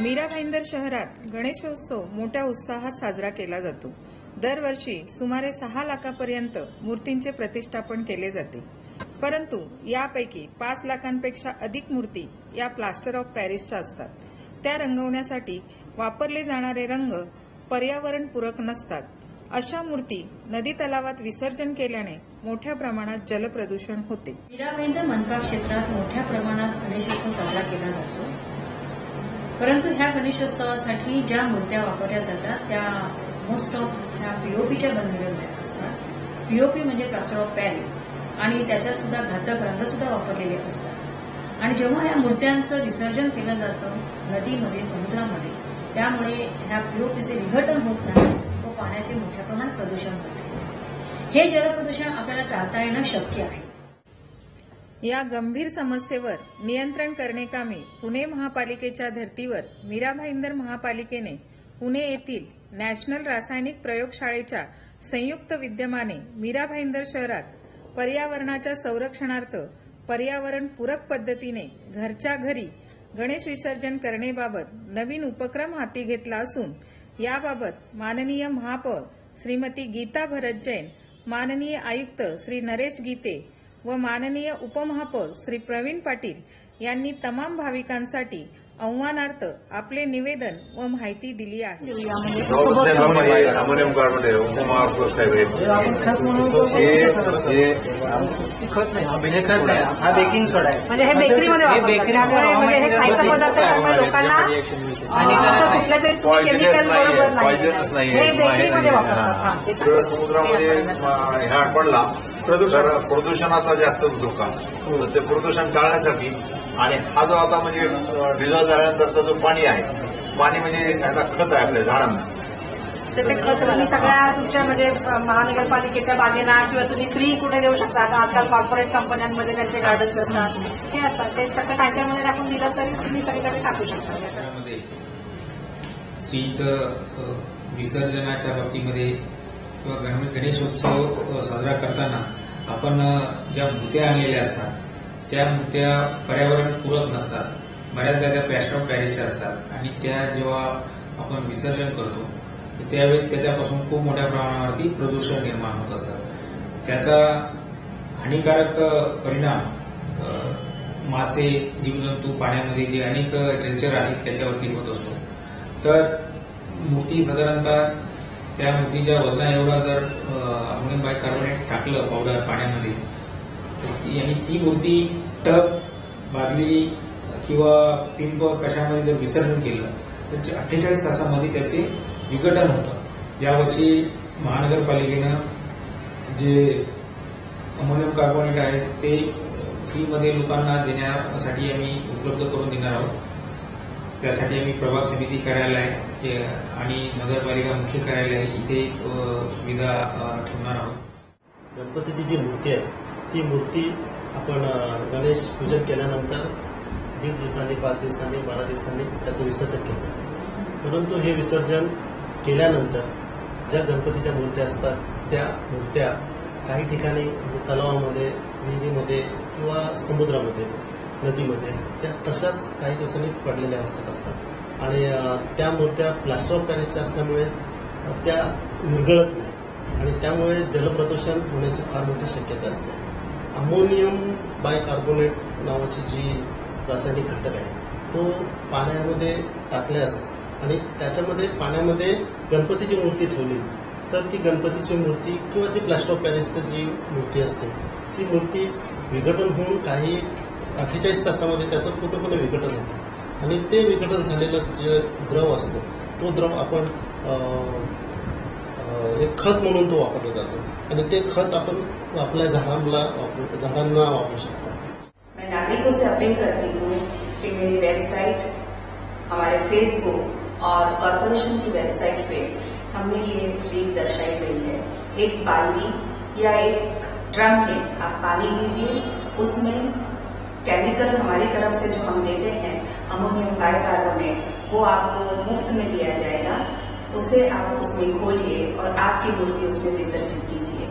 मीरा भाईंदर शहरात गणेशोत्सव मोठ्या उत्साहात साजरा केला जातो। दरवर्षी सुमारे 6 लाखापर्यंत मूर्तींचे प्रतिष्ठापन केले जाते, परंतु यापैकी 5 लाखांपेक्षा अधिक मूर्ती या प्लास्टर ऑफ पॅरिसच्या असतात। त्या रंगवण्यासाठी वापरले जाणारे रंग पर्यावरणपूरक नसतात। अशा मूर्ती नदी तलावात विसर्जन केल्याने मोठ्या प्रमाणात जलप्रदूषण होते। मीरा भाईंदर मनपा क्षेत्रात मोठ्या प्रमाणात गणेशोत्सव साजरा केला जातो, परंतु ह्या गणेशोत्सवासाठी ज्या मूर्त्या वापरल्या जातात त्या मोस्ट ऑफ ह्या पीओपीच्या बनवलेल्या असतात। पीओपी म्हणजे प्लास्टर ऑफ पॅरिस, आणि त्याच्यात सुद्धा घातक रंग सुद्धा वापरलेले असतात। आणि जेव्हा या मूर्त्यांचं विसर्जन केलं जातं नदीमध्ये, समुद्रामध्ये, त्यामुळे ह्या पीओपीचे विघटन होत नाही व पाण्याचे मोठ्या प्रमाणात प्रदूषण होते। हे जलप्रदूषण आपल्याला टाळता येणं शक्य आहे। या गंभीर समस्येवर नियंत्रण करण्याकामी पुणे महापालिकेच्या धर्तीवर मीरा भाईंदर महापालिकेने पुणे येथील नॅशनल रासायनिक प्रयोगशाळेच्या संयुक्त विद्यमाने मीरा भाईंदर शहरात पर्यावरणाच्या संरक्षणार्थ पर्यावरणपूरक पद्धतीने घरच्या घरी गणेश विसर्जन करण्याबाबत नवीन उपक्रम हाती घेतला असून याबाबत माननीय महापौर श्रीमती गीता भरत जैन, माननीय आयुक्त श्री नरेश गीते व माननीय उपमहापौर श्री प्रवीण पाटील यांनी तमाम भाविकांसाठी आव्हानार्थ आपले निवेदन व माहिती दिली आहे। अमोनियम कार्बोनेट आहे, उपमहापौर साहेब हा बेकिंग सोडा आहे, म्हणजे हे बेकरीमध्ये वापरतात, म्हणजे हे खायचा पदार्थ त्यामुळे लोकांना असं कुठल्या तरी केमिकल बरोबर नाही, हे बेकरीमध्ये वापरतात। समुद्रामध्ये ह्या पडला प्रदूषणाचा जास्त धोका, ते प्रदूषण टाळण्यासाठी आणि हा जो आता म्हणजे डिझॉल्व झाल्यानंतरचा जो पाणी आहे, पाणी म्हणजे याचा खत आहे आपल्या झाडांना, तर ते खत तुम्ही सगळ्या तुमच्या म्हणजे महानगरपालिकेच्या बागेना किंवा तुम्ही फ्री कुठे देऊ शकता। आता आजकाल कॉर्पोरेट कंपन्यांमध्ये त्यांचे गार्डन्स असतात, हे असतात, ते चक्क टँकरमध्ये टाकून दिलं तरी तुम्ही सगळीकडे टाकू शकता। स्त्रीचं विसर्जनाच्या बाबतीमध्ये किंवा गणेशोत्सव साजरा करताना आपण ज्या मूर्त्या आणलेल्या असतात त्या मूर्त्या पर्यावरणपूरक नसतात, बऱ्याचदा त्या प्लॅस्टर ऑफ पॅरिसच्या असतात आणि त्या जेव्हा आपण विसर्जन करतो त्यावेळेस त्याच्यापासून खूप मोठ्या प्रमाणावरती प्रदूषण निर्माण होत असतात। त्याचा हानिकारक परिणाम मासे, जीवजंतू, पाण्यामध्ये जे अनेक जलचर आहेत त्याच्यावरती होत असतो। तर मूर्ती साधारणतः त्या मूर्तीच्या वजना एवढा जर अमोनियम बायकार्बोनेट टाकलं पावडर पाण्यामध्ये आणि ती मूर्ती टब, बादली किंवा पिंप कशामध्ये जर विसर्जन केलं तर 48 तासामध्ये त्याचे विघटन होतं। यावर्षी महानगरपालिकेनं जे अमोनियम कार्बोनेट आहे ते फ्रीमध्ये लोकांना देण्यासाठी आम्ही उपलब्ध करून देणार आहोत। त्यासाठी आम्ही प्रभाग समिती कार्यालय आणि नगरपालिका मुख्य कार्यालय इथे सुविधा ठेवणार आहोत। गणपतीची जी मूर्ती आहे ती मूर्ती आपण गणेश पूजन केल्यानंतर 1.5 दिवसांनी, 5 दिवसांनी, 12 दिवसांनी त्याचं विसर्जन केलं जातं। परंतु हे विसर्जन केल्यानंतर ज्या गणपतीच्या मूर्त्या असतात त्या मूर्त्या काही ठिकाणी तलावामध्ये, विहिरीमध्ये किंवा समुद्रामध्ये, नदीमध्ये त्या तशाच काही दिवसांनी पडलेल्या अवस्थेत असतात आणि त्या मूर्त्या प्लास्टर ऑफ पॅरिसच्या असल्यामुळे त्या विरघळत नाही आणि त्यामुळे जलप्रदूषण होण्याची फार मोठी शक्यता असते। अमोनियम बायकार्बोनेट नावाची जी रासायनिक घटक आहे तो पाण्यामध्ये टाकल्यास आणि त्याच्यामध्ये पाण्यामध्ये गणपतीची मूर्ती ठेवली तर ती गणपतीची मूर्ती किंवा ती प्लास्टर ऑफ पॅरिसची जी मूर्ती असते ती मूर्ती विघटन होऊन काही 48 तासामध्ये त्याचं पूर्णपणे विघटन होतं आणि ते विघटन झालेलं जे द्रव असतो तो द्रव आपण एक खत म्हणून तो वापरला जातो आणि ते खत आपण आपल्या झाडांना वापरू शकतो। मैं नागरिकों से अपील करती हूँ कि मेरी वेबसाइट, हमारे फेसबुक और कॉर्पोरेशन की वेबसाइट पे हमने ये रील दर्शाई गई है। एक बाल्टी या एक ड्रम में आप पानी लीजिए, उसमें केमिकल हमारी तरफ से जो हम देते हैं अमोनियम बायकार्बोनेट वो आपको मुफ्त में दिया जाएगा। उसे आप उसमें घोलिए और आपकी मूर्ति उसमें विसर्जित कीजिए।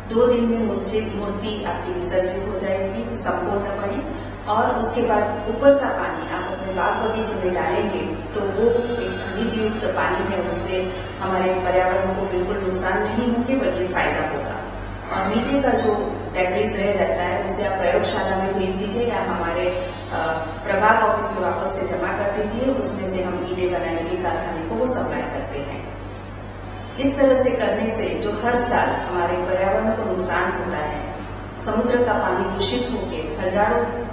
2 दिन में मूर्ति आपकी विसर्जित हो जाएगी संपूर्णपणे और उसके बाद ऊपर का पानी आप अपने बाग बगीचे में डालेंगे तो वो एक खनिज युक्त पानी है, उससे हमारे पर्यावरण को बिल्कुल नुकसान नहीं होगी बल्कि फायदा होगा। और नीचे का जो डेब्रिस रह जाता है उसे आप प्रयोगशाला में भेज दीजिए या हमारे प्रभाग ऑफिस में वापस से जमा कर दीजिए, उसमें से हम ईंटें बनाने के कारखाने को वो सप्लाई करते हैं। इस तरह से करने से जो हर साल हमारे पर्यावरण को नुकसान होता है, समुद्र का पानी दूषित होकर हजारों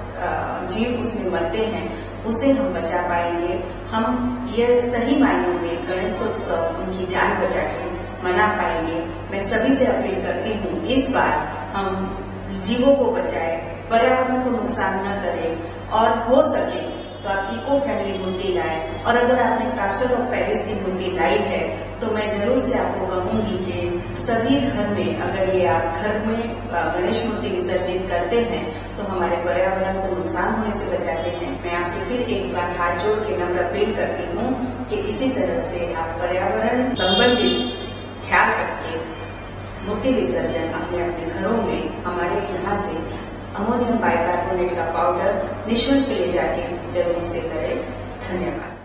जीव उसमें मरते हैं, उसे हम बचा पाएंगे। हम ये सही मायनों में गणेशोत्सव उनकी जान बचा के मना पाएंगे। मैं सभी से अपील करती हूँ, इस बार हम जीवों को बचाएं, पर्यावरण को नुकसान न करें और हो सके तो आप इको फ्रेंडली मूर्ति लाएं। और अगर आपने प्लास्टर ऑफ पेरिस की मूर्ति लाई है तो मैं जरूर से आपको कहूंगी कि सभी घर में अगर ये आप घर में गणेश मूर्ति विसर्जित करते हैं तो हमारे पर्यावरण को नुकसान होने से बचाते हैं। मैं आपसे फिर एक बार हाथ जोड़ के नम्र अपील करती हूँ कि इसी तरह से आप पर्यावरण संबंधित ख्याल रखिए, मूर्ति विसर्जन अपने अपने घरों में हमारे यहाँ से अमोनियम बाइकार्बोनेट का पाउडर निःशुल्क ले जाके जरूर से करें। धन्यवाद।